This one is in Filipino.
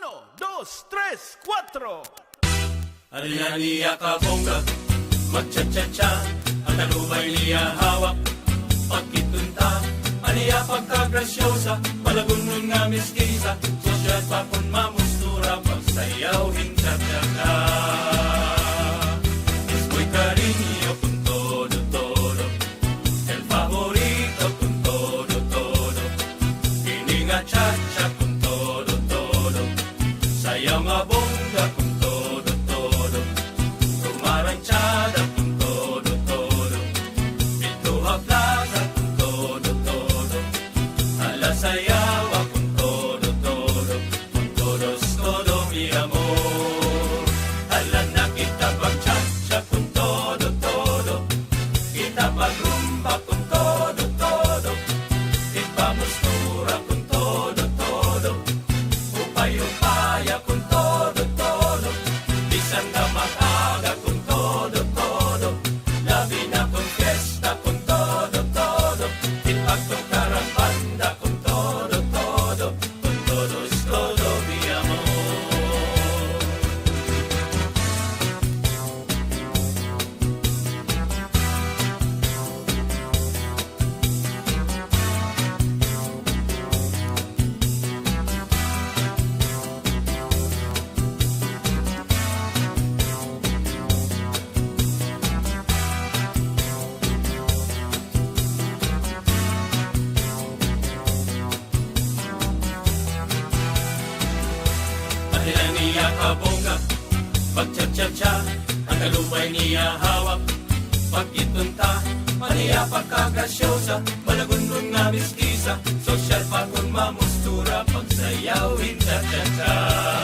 Uno, dos, tres, cuatro. Aliyaniya ka bongga, magcha-cha-cha, ang talubay niya hawak, pagkitunta, aniya pagkagrasyosa, palagunun nga miskisa, sosyal papon mamustura, pagsayaw hincha-cha-cha. Es muy cariño con todo, todo, el favorito con todo, todo, hininga cha-cha con todo, todo, sayaw nga bongga con todo, todo, rumaranchada con todo, todo, Pintuha Plaza con todo, todo, a la sayawa con todo, todo, con todos, todo mi amor. Ala na kita pag-cha-cha con todo, todo, kita pag-rumba con todo, todo, ipamustura con todo, todo, upay-upaya con todo, todo, bisan na makaga con todo, todo, labi na con fiesta con todo, todo, ipagtukarang banda con todo, todo, con todos, todo mi amor. Dahilan niya kabongga, pagcha-cha-cha, ang kalubay niya hawak, pagkitunta, maniya pagkagrasyosa, malagunun nga miskisa, sosyal pa kung mamustura, pagsayaw, hincha-cha-cha.